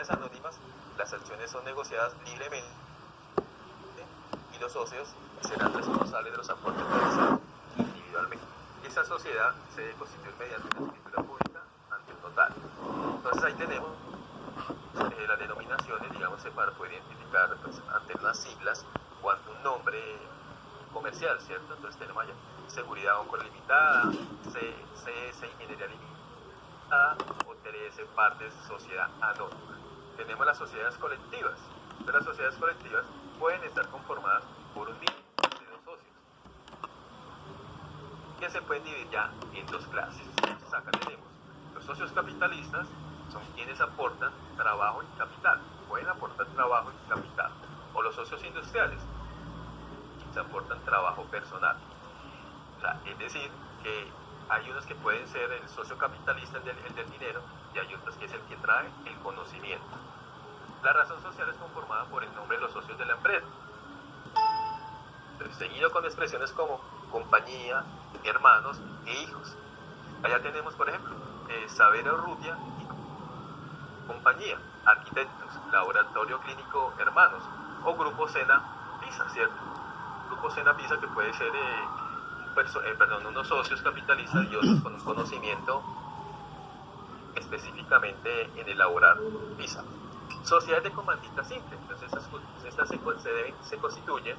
sociedades anónimas, las acciones son negociadas libremente y los socios serán responsables de los aportes realizados individualmente. Esa sociedad se constituye mediante una escritura pública ante un notario. Entonces ahí tenemos las denominaciones, digamos, para poder identificar pues, ante unas siglas o ante un nombre comercial, ¿cierto? Entonces tenemos allá Seguridad Onco Limitada, CS Ingeniería Limitada o TRS Partes Sociedad Anónima. Tenemos las sociedades colectivas. Entonces, las sociedades colectivas pueden estar conformadas por un mínimo de 2 socios, que se pueden dividir ya en 2 clases. Entonces acá tenemos los socios capitalistas, son quienes aportan trabajo y capital, pueden aportar trabajo y capital, o los socios industriales, quienes aportan trabajo personal. O sea, es decir, que hay unos que pueden ser el socio capitalista, el del dinero, y hay otros que es el que trae el conocimiento. La razón social es conformada por el nombre de los socios de la empresa. Entonces, seguido con expresiones como compañía, hermanos e hijos. Allá tenemos, por ejemplo, Saber Urrutia y compañía, arquitectos, laboratorio clínico hermanos, o Grupo Sena Pisa, ¿cierto? Grupo Sena Pisa que puede ser unos socios capitalistas y otros con un conocimiento específicamente en elaborar PISA. Sociedades de comandita simple, entonces estas se constituyen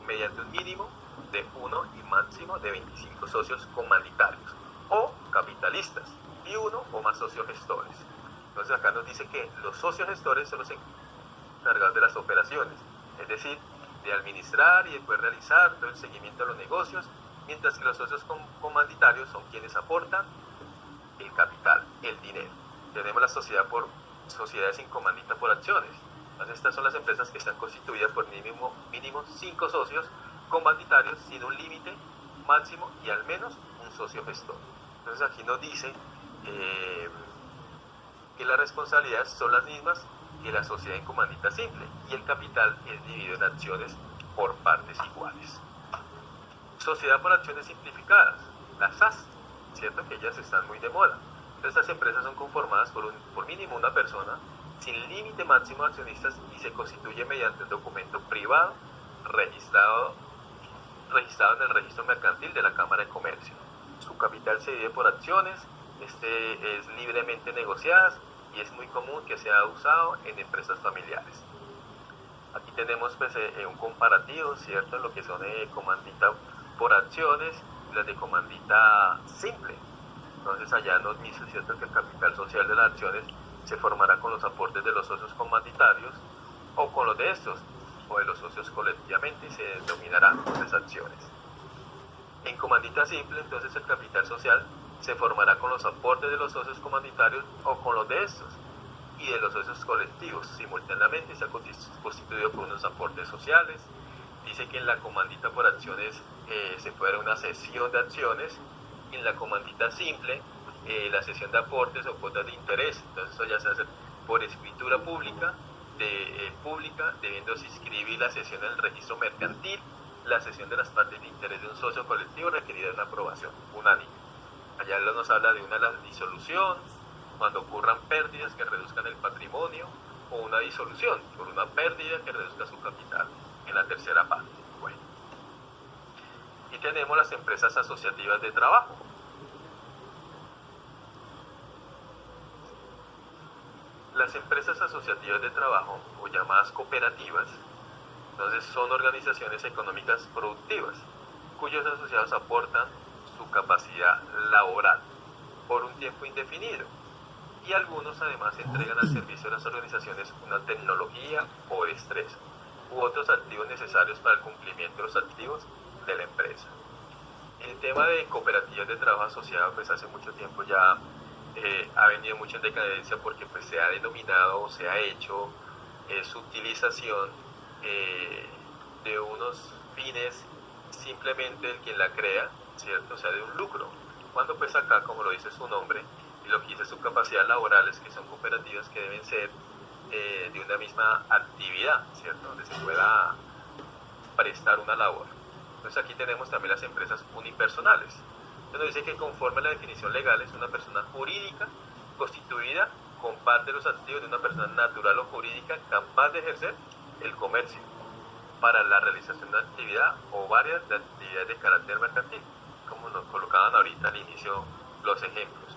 mediante un mínimo de 1 y máximo de 25 socios comanditarios o capitalistas y 1 o más socios gestores. Entonces acá nos dice que los socios gestores son los encargados de las operaciones, es decir, de administrar y de poder realizar todo el seguimiento de los negocios, mientras que los socios comanditarios son quienes aportan el capital, el dinero. Tenemos la sociedades sin comandita por acciones. Entonces estas son las empresas que están constituidas por mínimo 5 socios comanditarios sin un límite máximo y al menos un socio gestor. Entonces aquí nos dice que las responsabilidades son las mismas que la sociedad en comandita simple y el capital es dividido en acciones por partes iguales. Sociedad por acciones simplificadas, las SAS, ¿cierto? Que ellas están muy de moda. Estas empresas son conformadas por mínimo una persona sin límite máximo de accionistas y se constituye mediante un documento privado registrado en el registro mercantil de la Cámara de Comercio. Su capital se divide por acciones, es libremente negociadas y es muy común que sea usado en empresas familiares. Aquí tenemos pues, un comparativo, ¿cierto? Lo que son comandita por acciones y las de comandita simple. Entonces allá nos dice, ¿cierto?, que el capital social de las acciones se formará con los aportes de los socios comanditarios o con los de estos o de los socios colectivamente y se denominarán las acciones. En comandita simple, entonces el capital social se formará con los aportes de los socios comanditarios o con los de estos y de los socios colectivos simultáneamente se ha constituido por unos aportes sociales. Dice que en la comandita por acciones se puede dar una cesión de acciones, en la comandita simple la cesión de aportes o cuotas de interés, entonces eso ya se hace por escritura pública, debiéndose inscribir la cesión en el registro mercantil, la cesión de las partes de interés de un socio colectivo requerida una aprobación unánime. Allá nos habla de una disolución, cuando ocurran pérdidas que reduzcan el patrimonio, o una disolución por una pérdida que reduzca su capital, en la tercera parte. Bueno. Y tenemos las empresas asociativas de trabajo. Las empresas asociativas de trabajo, o llamadas cooperativas, entonces son organizaciones económicas productivas, cuyos asociados aportan su capacidad laboral por un tiempo indefinido y algunos además entregan al servicio de las organizaciones una tecnología o destreza u otros activos necesarios para el cumplimiento de los activos de la empresa. El tema de cooperativas de trabajo asociadas pues hace mucho tiempo ya ha venido mucho en decadencia porque pues se ha denominado o se ha hecho su utilización de unos fines simplemente el quien la crea, ¿cierto? O sea, de un lucro. Cuando pues acá, como lo dice su nombre, y lo que dice su capacidad laboral es que son cooperativas que deben ser de una misma actividad, ¿cierto? Donde se pueda prestar una labor. Entonces aquí tenemos también las empresas unipersonales. Entonces dice que conforme a la definición legal es una persona jurídica constituida con parte de los activos de una persona natural o jurídica capaz de ejercer el comercio para la realización de actividad o varias de actividades de carácter mercantil, como nos colocaban ahorita al inicio los ejemplos.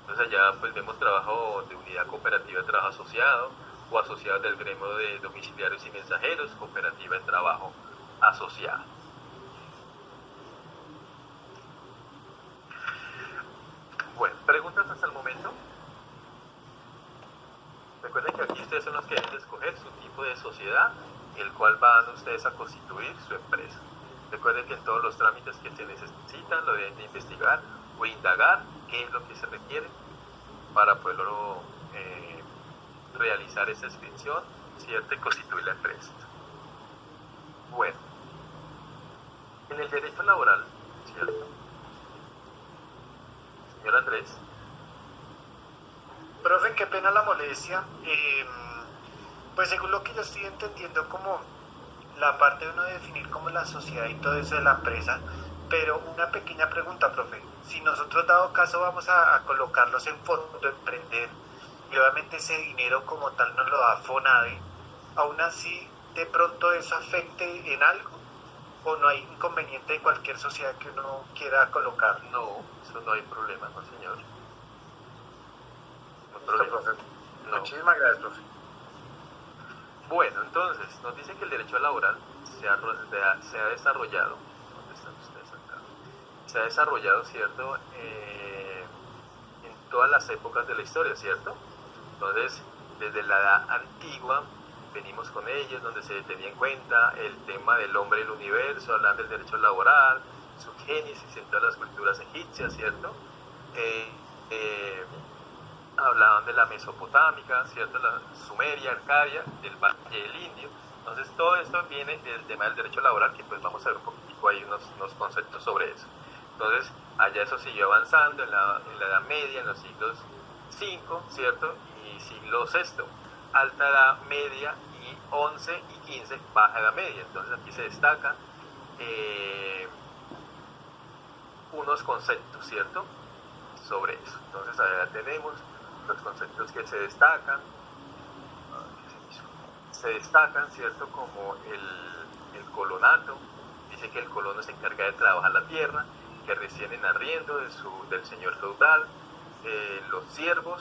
Entonces allá pues vemos trabajo de unidad cooperativa de trabajo asociado o asociados del gremio de domiciliarios y mensajeros, cooperativa de trabajo asociada. Bueno, preguntas hasta el momento. Recuerden que aquí ustedes son los que deben de escoger su tipo de sociedad, el cual van ustedes a constituir su empresa. Recuerden que en todos los trámites que se necesitan lo deben de investigar o indagar qué es lo que se requiere para poderlo realizar esa inscripción, ¿cierto? Y constituir la empresa. Bueno, en el derecho laboral, ¿cierto? Señor Andrés. Profe, qué pena la molestia. Pues según lo que yo estoy entendiendo, como la parte de uno de definir como la sociedad y todo eso de la empresa, pero una pequeña pregunta, profe. Si nosotros, dado caso, vamos a colocarlos en fondo emprender, y obviamente ese dinero como tal nos lo da FONADE, aún así, de pronto eso afecte en algo, o no hay inconveniente de cualquier sociedad que uno quiera colocar. No, eso no hay problema, no señor. No hay Listo, problema. profe. No. Muchísimas gracias, profe. Bueno, entonces, nos dice que el derecho laboral se ha desarrollado, ¿dónde están ustedes acá? Se ha desarrollado, ¿cierto? En todas las épocas de la historia, ¿cierto? Entonces, desde la edad antigua, venimos con ellos, donde se tenía en cuenta el tema del hombre y el universo, hablando del derecho laboral, su génesis en todas las culturas egipcias, ¿cierto? Hablaban de la mesopotámica, ¿cierto? La sumeria, arcadia, del valle del Indio. Entonces todo esto viene del tema del derecho laboral, que pues vamos a ver un poquitico ahí unos conceptos sobre eso. Entonces allá eso siguió avanzando en la Edad Media, en los siglos V, ¿cierto? Y siglo VI, alta Edad Media, y 11 y 15, baja Edad Media. Entonces aquí se destacan unos conceptos, ¿cierto? Sobre eso. Entonces allá tenemos los conceptos que se destacan, ¿cierto? Como el colonato. Dice que el colono se encarga de trabajar la tierra, que reciben en arriendo del señor feudal. Los siervos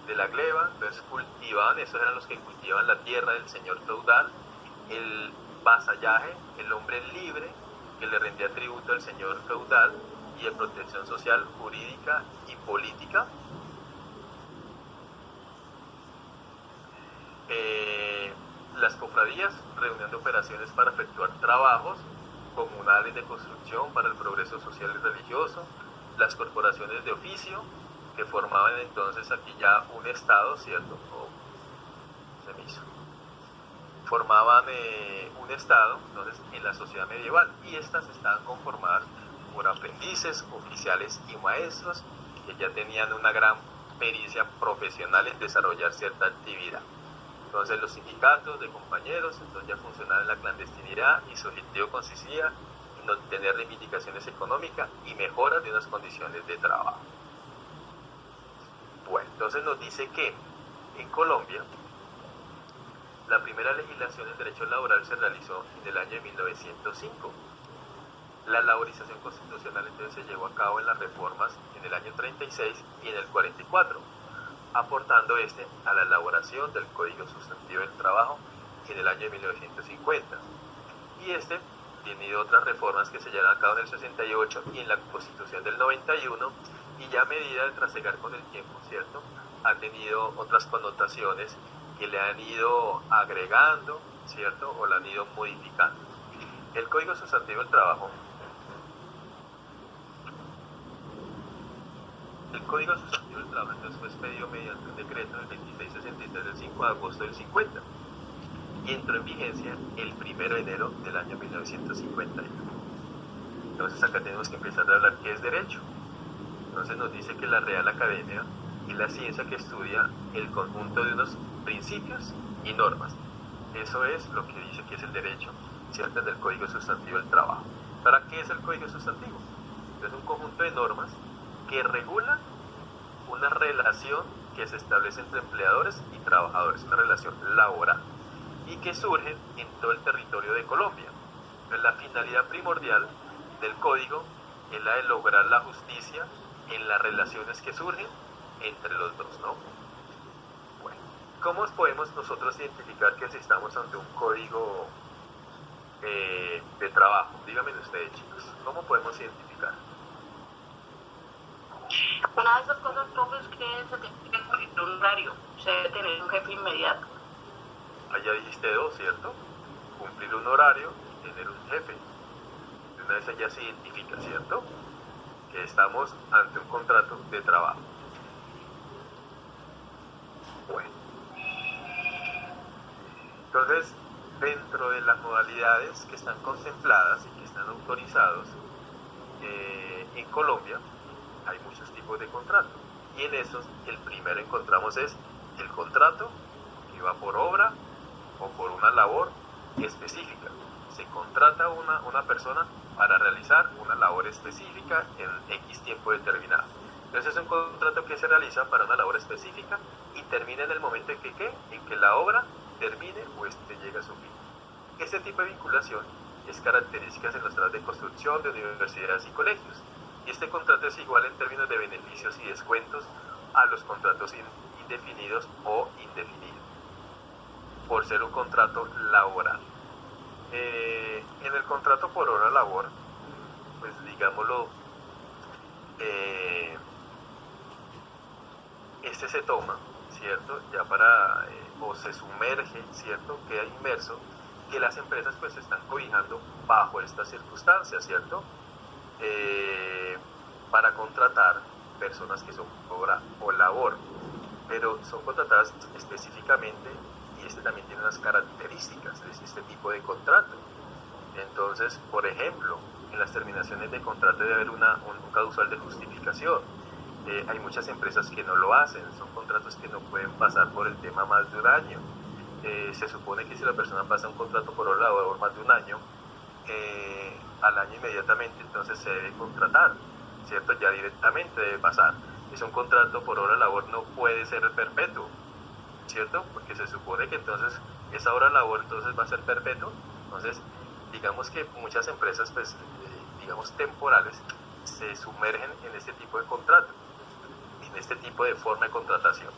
de la gleba, entonces cultivaban, esos eran los que cultivaban la tierra del señor feudal. El vasallaje, el hombre libre, que le rendía tributo al señor feudal, y de protección social, jurídica y política. Las cofradías, reunión de operaciones para efectuar trabajos comunales de construcción para el progreso social y religioso. Las corporaciones de oficio, que formaban entonces aquí ya un estado, ¿cierto? Formaban un estado, entonces, en la sociedad medieval, y estas estaban conformadas por aprendices, oficiales y maestros que ya tenían una gran pericia profesional en desarrollar cierta actividad. Entonces los sindicatos de compañeros entonces ya funcionaban en la clandestinidad, y su objetivo consistía en obtener reivindicaciones económicas y mejoras de unas condiciones de trabajo. Bueno, entonces nos dice que en Colombia la primera legislación en derecho laboral se realizó en el año 1905. La laborización constitucional entonces se llevó a cabo en las reformas en el año 36 y en el 44, aportando a la elaboración del Código Sustantivo del Trabajo en el año 1950. Y tenido otras reformas que se llevaron a cabo en el 68 y en la Constitución del 91, y ya a medida de trasegar con el tiempo, ¿cierto?, ha tenido otras connotaciones que le han ido agregando, ¿cierto?, o la han ido modificando. El Código Sustantivo del Trabajo. El Código Sustantivo del Trabajo entonces fue expedido mediante un decreto del 2663 del 5 de agosto del 50 y entró en vigencia el 1 de enero del año 1951. Entonces acá tenemos que empezar a hablar qué es derecho. Entonces nos dice que la Real Academia es la ciencia que estudia el conjunto de unos principios y normas. Eso es lo que dice que es el derecho, ¿cierto?, del Código Sustantivo del Trabajo. ¿Para qué es el Código Sustantivo? Es un conjunto de normas que regulan una relación que se establece entre empleadores y trabajadores, una relación laboral, y que surgen en todo el territorio de Colombia. Entonces, la finalidad primordial del código es la de lograr la justicia en las relaciones que surgen entre los dos, ¿no? Bueno, ¿cómo podemos nosotros identificar que si estamos ante un código de trabajo? Díganme ustedes, chicos, ¿cómo podemos identificar? Una de esas cosas, profe, es que se tiene que cumplir un horario, se debe tener un jefe inmediato. Allá dijiste dos, ¿cierto? Cumplir un horario y tener un jefe. De una vez ya se identifica, ¿cierto? Que estamos ante un contrato de trabajo. Bueno. Entonces, dentro de las modalidades que están contempladas y que están autorizados en Colombia, hay muchos tipos de contrato. Y en esos, el primero encontramos es el contrato que va por obra o por una labor específica. Se contrata a una persona para realizar una labor específica en X tiempo determinado. Entonces es un contrato que se realiza para una labor específica y termina en el momento en que la obra termine o llegue a su fin. Este tipo de vinculación es característica en los trabajos de construcción de universidades y colegios. Y este contrato es igual en términos de beneficios y descuentos a los contratos indefinidos o indefinidos, por ser un contrato laboral. En el contrato por hora labor, pues digámoslo, este se toma, ¿cierto? Ya para, o se sumerge, ¿cierto? Queda inmerso, que las empresas pues se están cobijando bajo estas circunstancias, ¿cierto? Para contratar personas que son obra o labor, pero son contratadas específicamente y este también tiene unas características de este tipo de contrato. Entonces, por ejemplo, en las terminaciones de contrato debe haber un causal de justificación. Hay muchas empresas que no lo hacen, son contratos que no pueden pasar por el tema más de un año. Se supone que si la persona pasa un contrato por hora labor más de un año, al año inmediatamente entonces se debe contratar, ¿cierto? Ya directamente debe pasar. Es un contrato por hora labor, no puede ser perpetuo, ¿cierto? Porque se supone que entonces esa hora labor entonces va a ser perpetuo. Entonces, digamos que muchas empresas, pues, digamos temporales, se sumergen en este tipo de contrato, en este tipo de forma de contratación.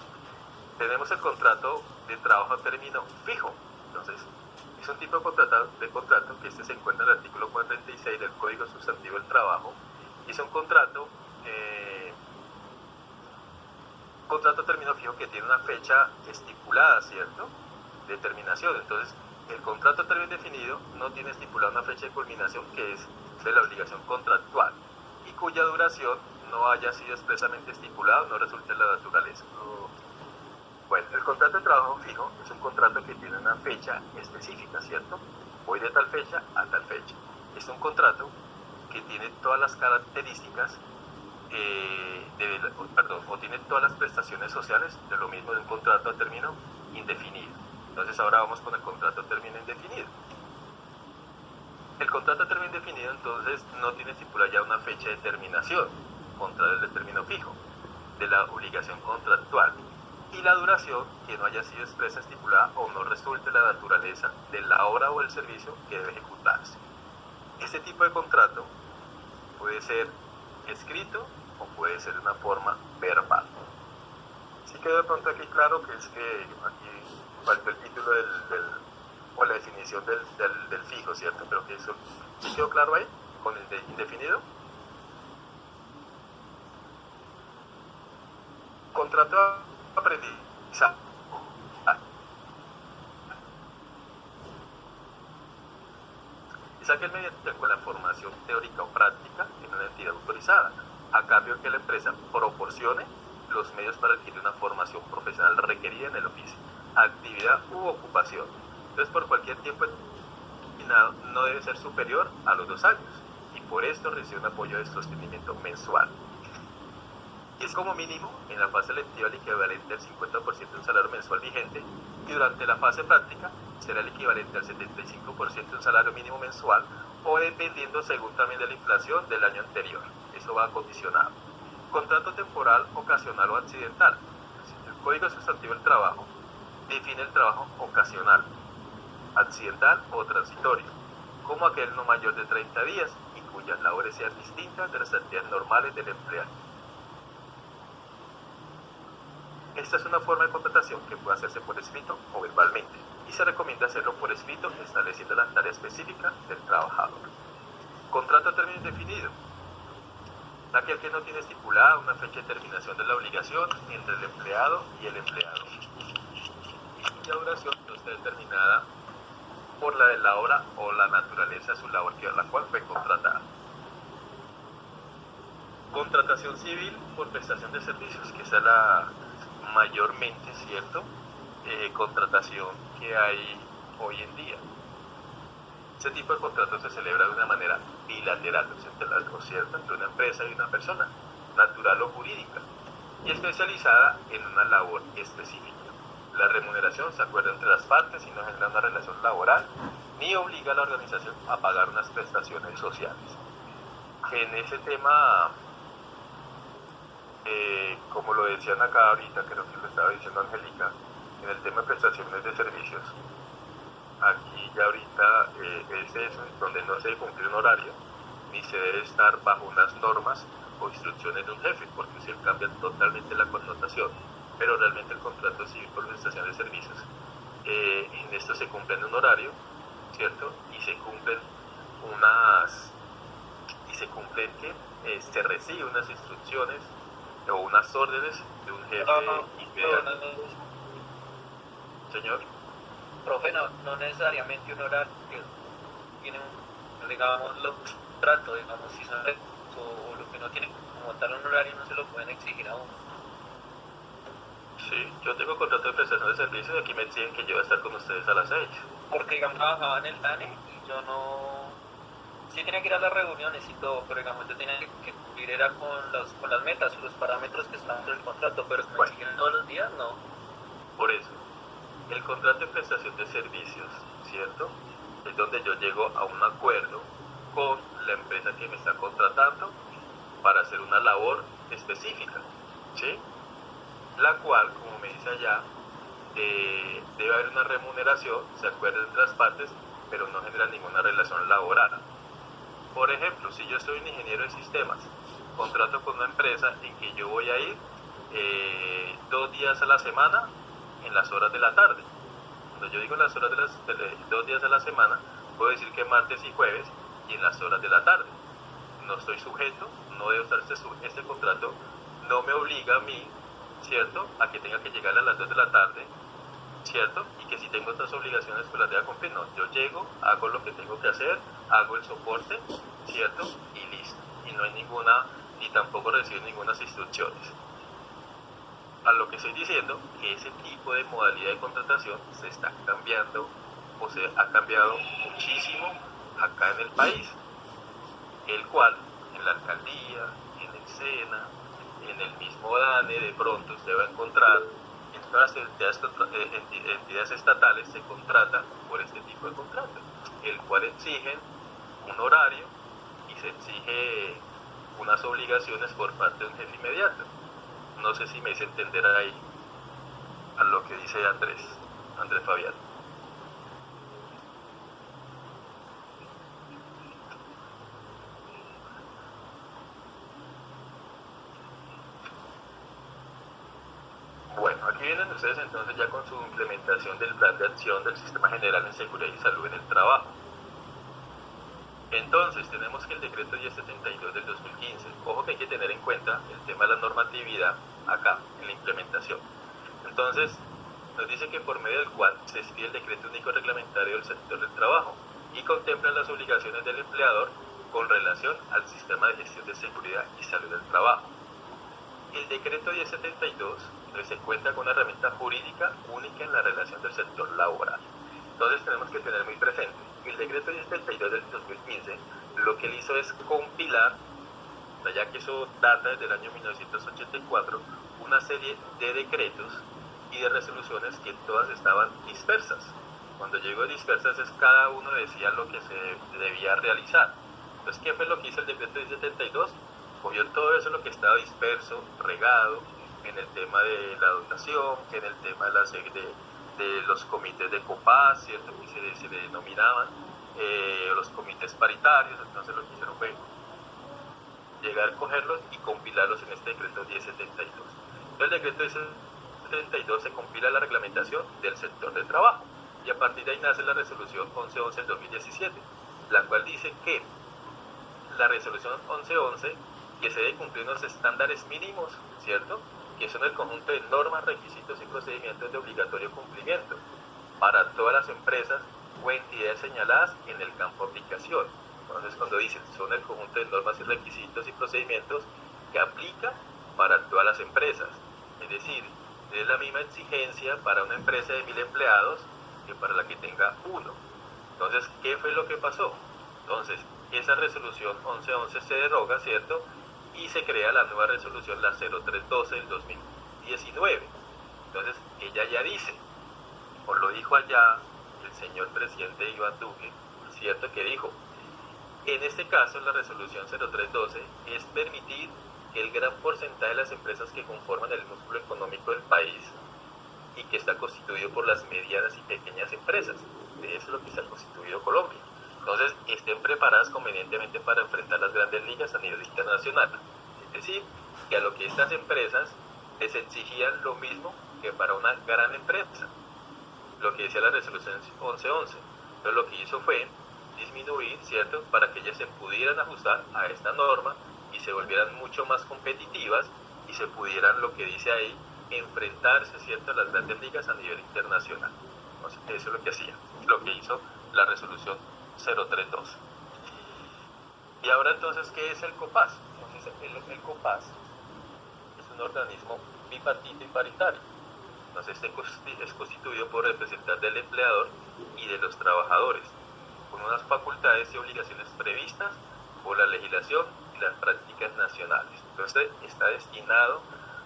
Tenemos el contrato de trabajo a término fijo. Entonces, es un tipo de contrato que se encuentra en el artículo 436 del Código Sustantivo del Trabajo, y es un contrato a término fijo que tiene una fecha estipulada, ¿cierto?, de terminación. Entonces, el contrato a término indefinido no tiene estipulada una fecha de culminación, que es de la obligación contractual, y cuya duración no haya sido expresamente estipulada, no resulte en la naturaleza. Bueno, el contrato de trabajo fijo es un contrato que tiene una fecha específica, ¿cierto? Voy de tal fecha a tal fecha. Es un contrato que tiene todas las características o tiene todas las prestaciones sociales de lo mismo de un contrato a término indefinido. Entonces ahora vamos con el contrato a término indefinido. El contrato a término indefinido entonces no tiene estipulada ya una fecha de terminación, contrario al de término fijo, de la obligación contractual, y la duración que no haya sido expresa, estipulada o no resulte la naturaleza de la obra o el servicio que debe ejecutarse. Este tipo de contrato puede ser escrito o puede ser de una forma verbal. Sí quedó de pronto aquí claro que es que aquí faltó el título o la definición del fijo, ¿cierto? Pero que eso sí quedó claro ahí con el de indefinido. Contrato de aprendizaje. Es aquel mediante con la formación teórica o práctica en una entidad autorizada, a cambio que la empresa proporcione los medios para adquirir una formación profesional requerida en el oficio, actividad u ocupación. Entonces, por cualquier tiempo determinado no debe ser superior a los 2 años, y por esto recibe un apoyo de sostenimiento mensual. Y es como mínimo en la fase lectiva el equivalente al 50% de un salario mensual vigente, y durante la fase práctica será el equivalente al 75% de un salario mínimo mensual, o dependiendo según también de la inflación del año anterior. Eso va condicionado. Contrato temporal, ocasional o accidental. El Código Sustantivo del Trabajo define el trabajo ocasional, accidental o transitorio, como aquel no mayor de 30 días y cuyas labores sean distintas de las actividades normales del empleado. Esta es una forma de contratación que puede hacerse por escrito o verbalmente, y se recomienda hacerlo por escrito estableciendo la tarea específica del trabajador. Contrato a término indefinido. Aquel que no tiene estipulada una fecha de terminación de la obligación entre el empleado y el empleado, y cuya duración no está determinada por la de la obra o la naturaleza de su labor, que la cual fue contratada. Contratación civil por prestación de servicios, que es la mayormente, ¿cierto?, contratación que hay hoy en día. Este tipo de contrato se celebra de una manera bilateral, ¿cierto?, entre una empresa y una persona, natural o jurídica, y especializada en una labor específica. La remuneración se acuerda entre las partes y no genera una relación laboral, ni obliga a la organización a pagar unas prestaciones sociales. En ese tema, como lo decían acá ahorita, creo que lo estaba diciendo Angélica, en el tema de prestaciones de servicios, aquí ya ahorita es eso, donde no se debe cumplir un horario, ni se debe estar bajo unas normas o instrucciones de un jefe, porque se cambia totalmente la connotación. Pero realmente el contrato civil por prestación de servicios, en esto se cumple en un horario, ¿cierto? Y se cumplen que se recibe unas instrucciones o unas órdenes de un jefe inmediato. Señor. Profe, no necesariamente un horario, tiene digamos, los tratos, digamos, si son o lo que no tiene como tal un horario no se lo pueden exigir a uno. Sí, yo tengo contrato de prestación de servicios y aquí me exigen que yo voy a estar con ustedes a las 6. Porque, digamos, trabajaba en el TANE y yo no... Sí tenía que ir a las reuniones y todo, pero, digamos, yo tenía que cumplir era con las metas o los parámetros que están dentro del contrato, pero si me exigen todos los días, no. Por eso, el contrato de prestación de servicios, ¿cierto?, es donde yo llego a un acuerdo con la empresa que me está contratando para hacer una labor específica, ¿sí?, la cual, como me dice allá, debe haber una remuneración, se acuerda entre las partes, pero no genera ninguna relación laboral. Por ejemplo, si yo soy un ingeniero de sistemas, contrato con una empresa en que yo voy a ir 2 días a la semana en las horas de la tarde. Cuando yo digo las horas de 2 días a la semana, puedo decir que martes y jueves y en las horas de la tarde. No estoy sujeto, no debo estar este contrato, no me obliga a mí, ¿cierto?, a que tenga que llegar a las 2 de la tarde, ¿cierto?, y que si tengo otras obligaciones pues las deba cumplir. No, yo llego, hago lo que tengo que hacer, hago el soporte, ¿cierto?, y listo, y no hay ninguna, ni tampoco recibo ninguna instrucciones. A lo que estoy diciendo, que ese tipo de modalidad de contratación se está cambiando, o se ha cambiado muchísimo acá en el país, el cual en la alcaldía, en el SENA, en el mismo DANE, de pronto usted va a encontrar en todas las entidades estatales se contrata por este tipo de contrato, el cual exigen un horario y se exige unas obligaciones por parte de un jefe inmediato. No sé si me hice entender ahí a lo que dice Andrés Fabián. Bueno, aquí vienen ustedes entonces ya con su implementación del plan de acción del Sistema General en Seguridad y Salud en el Trabajo. Entonces, tenemos que el decreto 1072 del 2015, ojo que hay que tener en cuenta el tema de la normatividad acá, en la implementación. Entonces, nos dice que por medio del cual se expide el decreto único reglamentario del sector del trabajo y contempla las obligaciones del empleador con relación al sistema de gestión de seguridad y salud del trabajo. El decreto 1072 se cuenta con una herramienta jurídica única en la relación del sector laboral. Entonces tenemos que tener muy presente que el decreto 1072 del 2015 lo que él hizo es compilar, ya que eso data desde el año 1984, una serie de decretos y de resoluciones que todas estaban dispersas. Cuando llegó dispersas es cada uno decía lo que se debía realizar. Entonces, ¿qué fue lo que hizo el decreto 1072? cogió todo eso lo que estaba disperso, regado, en el tema de la dotación, que en el tema de los comités de COPAS, ¿cierto? Que se le denominaban los comités paritarios. Entonces lo que hicieron fue llegar a cogerlos y compilarlos en este decreto 1072. Entonces el decreto 1072 se compila la reglamentación del sector de trabajo, y a partir de ahí nace la resolución 1111 del 2017, la cual dice que la resolución 1111, que se debe cumplir unos estándares mínimos, ¿cierto?, que son el conjunto de normas, requisitos y procedimientos de obligatorio cumplimiento para todas las empresas o entidades señaladas en el campo de aplicación. Entonces, cuando dicen son el conjunto de normas y requisitos y procedimientos que aplica para todas las empresas, es decir, es la misma exigencia para una empresa de 1000 empleados que para la que tenga uno. Entonces, ¿qué fue lo que pasó? Entonces, esa resolución 1111 se deroga, ¿cierto?, y se crea la nueva resolución, la 0312 del 2019. Entonces, ella ya dice, o lo dijo allá el señor presidente Iván Duque, ¿cierto?, que dijo, en este caso la resolución 0312 es permitir que el gran porcentaje de las empresas que conforman el músculo económico del país y que está constituido por las medianas y pequeñas empresas, de eso es lo que se ha constituido Colombia, entonces estén preparadas convenientemente para enfrentar las grandes ligas a nivel internacional. Es decir, que a lo que estas empresas les exigían lo mismo que para una gran empresa, lo que decía la resolución 1111. Entonces lo que hizo fue disminuir, ¿cierto?, para que ellas se pudieran ajustar a esta norma y se volvieran mucho más competitivas y se pudieran, lo que dice ahí, enfrentarse, ¿cierto?, a las grandes ligas a nivel internacional. Entonces, eso es lo que hacía, lo que hizo la resolución 0312. Y ahora entonces, ¿qué es el COPAS? Entonces, el COPAS es un organismo bipartito y paritario. Entonces, este es constituido por representantes del empleador y de los trabajadores, con unas facultades y obligaciones previstas por la legislación y las prácticas nacionales. Entonces, está destinado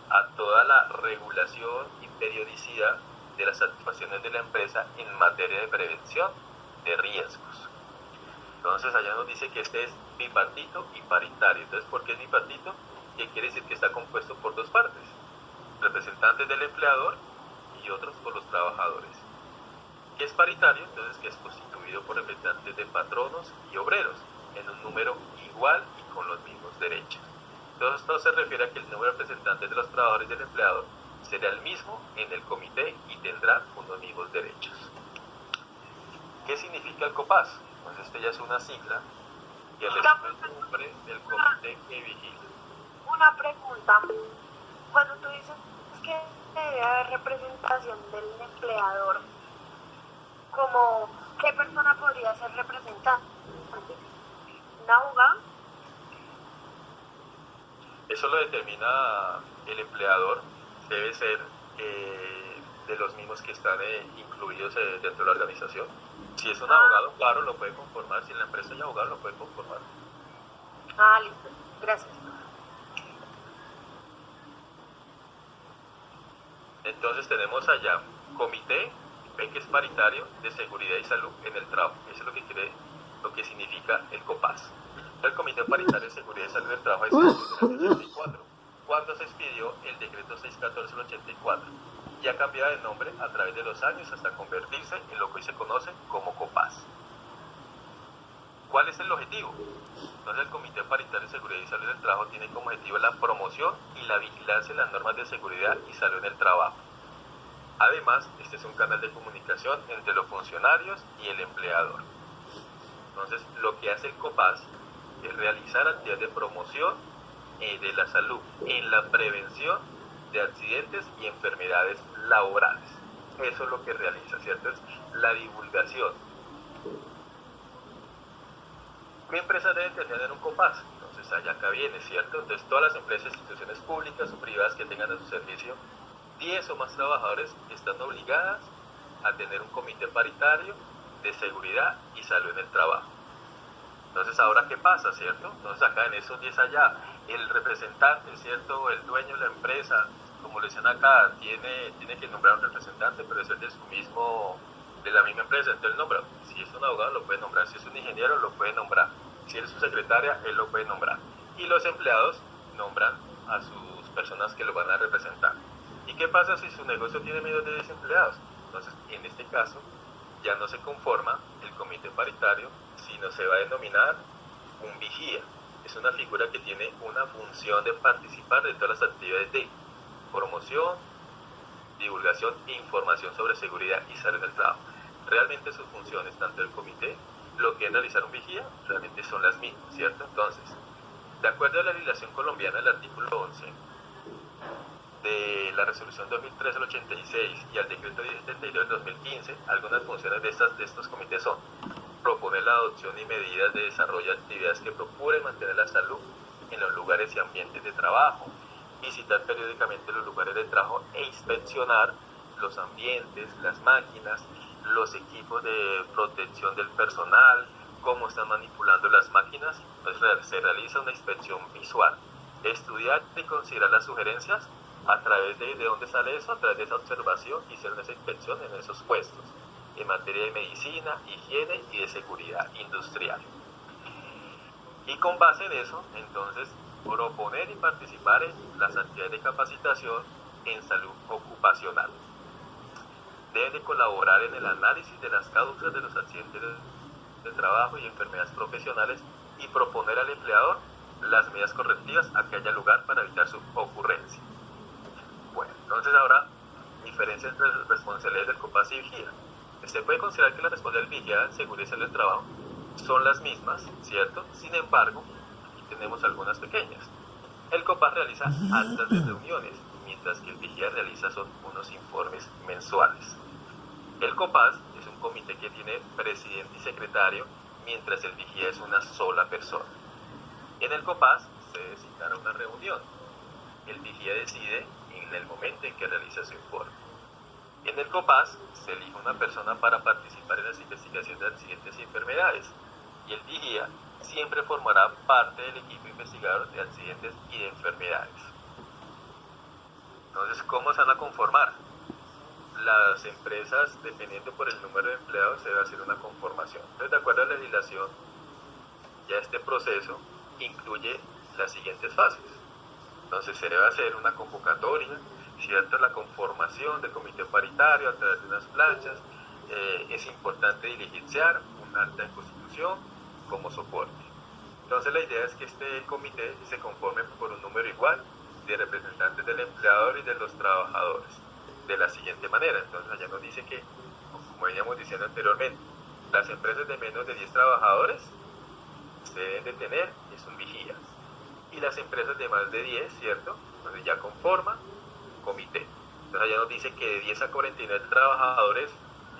a toda la regulación y periodicidad de las actuaciones de la empresa en materia de prevención de riesgos. Entonces allá nos dice que este es bipartito y paritario. Entonces, ¿por qué es bipartito? ¿Qué quiere decir? Que está compuesto por dos partes, representantes del empleador y otros por los trabajadores. ¿Qué es paritario? Entonces, que es constituido por representantes de patronos y obreros en un número igual y con los mismos derechos. Entonces, esto se refiere a que el número de representantes de los trabajadores y del empleador será el mismo en el comité y tendrá unos mismos derechos. ¿Qué significa el COPAS? Pues este ya es una sigla que es el nombre del comité que vigila. Una pregunta. Cuando tú dices que debe haber representación del empleador, ¿como qué persona podría ser representante? ¿Un abogado? Eso lo determina el empleador. Debe ser de los mismos que están incluidos dentro de la organización. Si es un abogado, claro, lo puede conformar. Si en la empresa hay abogado, lo puede conformar. Listo. Gracias. Entonces tenemos allá comité, ven que es paritario, de seguridad y salud en el trabajo. Eso es lo que significa el COPAS. El comité paritario de seguridad y salud en el trabajo es el 84, cuando se expidió el decreto 614 del 84. Y ha cambiado de nombre a través de los años hasta convertirse en lo que hoy se conoce como COPAS. ¿Cuál es el objetivo? Entonces el Comité Paritario de Seguridad y Salud en el Trabajo tiene como objetivo la promoción y la vigilancia de las normas de seguridad y salud en el trabajo. Además, este es un canal de comunicación entre los funcionarios y el empleador. Entonces, lo que hace el COPAS es realizar actividades de promoción de la salud en la prevención de accidentes y enfermedades laborales. Eso es lo que realiza, ¿cierto? Es la divulgación. ¿Qué empresas deben tener un COPAS? Entonces allá acá viene, ¿cierto? Entonces todas las empresas, instituciones públicas o privadas que tengan a su servicio 10 o más trabajadores están obligadas a tener un comité paritario de seguridad y salud en el trabajo. Entonces, ¿ahora qué pasa, cierto? Entonces, acá en esos 10 allá, el representante, ¿cierto? El dueño de la empresa, como le dicen acá, tiene que nombrar un representante, pero es el de la misma empresa, entonces nombra. Si es un abogado, lo puede nombrar. Si es un ingeniero, lo puede nombrar. Si es su secretaria, él lo puede nombrar. y los empleados nombran a sus personas que lo van a representar. ¿Y qué pasa si su negocio tiene menos de 10 empleados? Entonces, en este caso, ya no se conforma el comité paritario, sino se va a denominar un vigía. Es una figura que tiene una función de participar de todas las actividades de promoción, divulgación e información sobre seguridad y salud del trabajo. Realmente sus funciones, tanto del comité, lo que es realizar un vigía, realmente son las mismas, ¿cierto? Entonces, de acuerdo a la legislación colombiana, el artículo 11 de la resolución 2003 al 86 y al decreto 1072 del 2015, algunas funciones de estos comités son proponer la adopción y medidas de desarrollo de actividades que procuren mantener la salud en los lugares y ambientes de trabajo, visitar periódicamente los lugares de trabajo e inspeccionar los ambientes, las máquinas, los equipos de protección del personal, cómo están manipulando las máquinas. Entonces se realiza una inspección visual, estudiar y considerar las sugerencias a través de dónde sale eso, a través de esa observación y hacer esa inspección en esos puestos en materia de medicina, higiene y de seguridad industrial. Y con base en eso, entonces, proponer y participar en las actividades de capacitación en salud ocupacional. Deben de colaborar en el análisis de las causas de los accidentes de trabajo y enfermedades profesionales y proponer al empleador las medidas correctivas a que haya lugar para evitar su ocurrencia. Bueno, entonces ahora, diferencia entre las responsabilidades del COPAS y vigía. Se puede considerar que las responsabilidades del vigía en seguridad y salud del trabajo son las mismas, ¿cierto? Sin embargo, aquí tenemos algunas pequeñas. El COPAS realiza actas de reuniones, mientras que el vigía realiza unos informes mensuales. El COPAS es un comité que tiene presidente y secretario, mientras el vigía es una sola persona. En el COPAS se debe citar una reunión. El vigía decide en el momento en que realiza su informe. En el COPAS se elige una persona para participar en las investigaciones de accidentes y enfermedades, y el vigía siempre formará parte del equipo investigador de accidentes y de enfermedades. Entonces, ¿cómo se van a conformar? Las empresas, dependiendo por el número de empleados, se debe hacer una conformación. Entonces, de acuerdo a la legislación, ya este proceso incluye las siguientes fases. Entonces, se debe hacer una convocatoria, ¿cierto? La conformación del comité paritario a través de unas planchas. Es importante diligenciar un acta de constitución como soporte. Entonces, la idea es que este comité se conforme por un número igual de representantes del empleador y de los trabajadores, de la siguiente manera. Entonces, allá nos dice que, como veníamos diciendo anteriormente, las empresas de menos de 10 trabajadores se deben de tener, es un vigía, y las empresas de más de 10, ¿cierto? Entonces ya conforman comité. Entonces allá nos dice que de 10 a 49 trabajadores,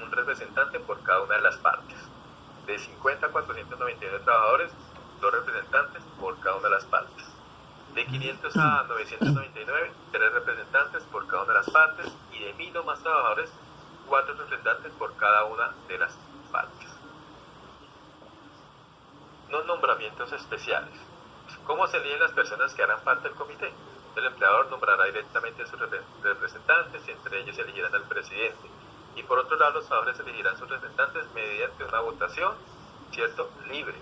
un representante por cada una de las partes. De 50 a 499 trabajadores, 2 representantes por cada una de las partes. De 500 a 999, 3 representantes por cada una de las partes. Y de 1000 o más trabajadores, 4 representantes por cada una de las partes. Los nombramientos especiales. ¿Cómo se eligen las personas que harán parte del comité? El empleador nombrará directamente a sus representantes, entre ellos elegirán al presidente. Y por otro lado, los trabajadores elegirán sus representantes mediante una votación, ¿cierto?, libre.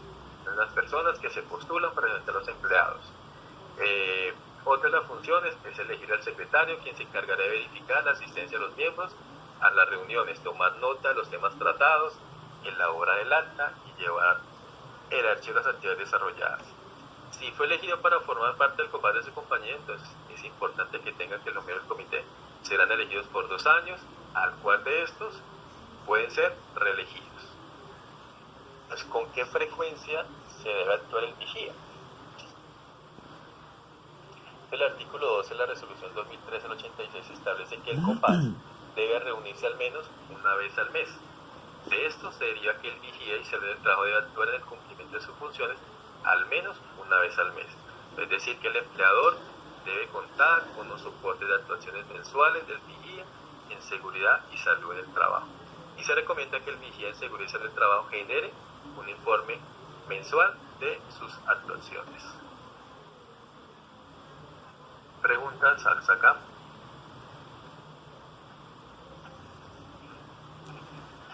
Las personas que se postulan para representar a los empleados. Otra de las funciones es elegir al secretario, quien se encargará de verificar la asistencia de los miembros a las reuniones, tomar nota de los temas tratados, elaborar el acta y llevar el archivo de las actividades desarrolladas. Si fue elegido para formar parte del COPAS de su compañía, entonces es importante que tengan que los miembros del comité serán elegidos por 2 años, al cual de estos pueden ser reelegidos. Entonces, ¿con qué frecuencia se debe actuar el vigía? El artículo 12 de la resolución 2003 al 86 establece que el COPAS debe reunirse al menos una vez al mes. De esto se deriva que el vigía y salud del trabajo debe actuar en el cumplimiento de sus funciones al menos una vez al mes. Es decir, que el empleador debe contar con los soportes de actuaciones mensuales del vigía en seguridad y salud en el trabajo. Y se recomienda que el vigía en seguridad y salud del trabajo genere un informe mensual de sus actuaciones. Preguntas hasta acá.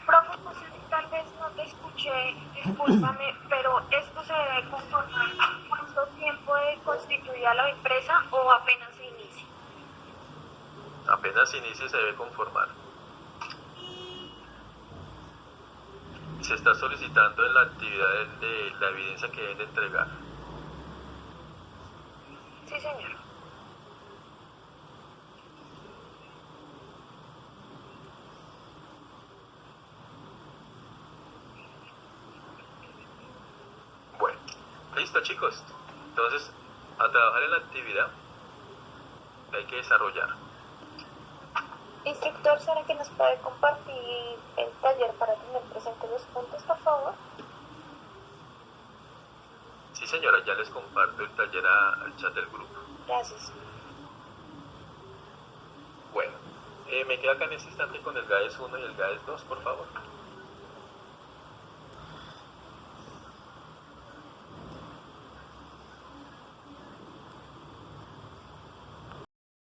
Profe, no sé si tal vez no te escuché, discúlpame, pero esto se debe conformar. ¿Cuánto tiempo de Apenas inicie se debe conformar. Se está solicitando en la actividad de la evidencia que deben de entregar. Sí, señor. Bueno, listo chicos. Entonces, a trabajar en la actividad que hay que desarrollar. Instructor, ¿será que nos puede compartir el taller para tener presentes los puntos, por favor? Sí señora, ya les comparto el taller al chat del grupo. Gracias. Bueno, me queda acá en este instante con el GAES 1 y el GAES 2, por favor.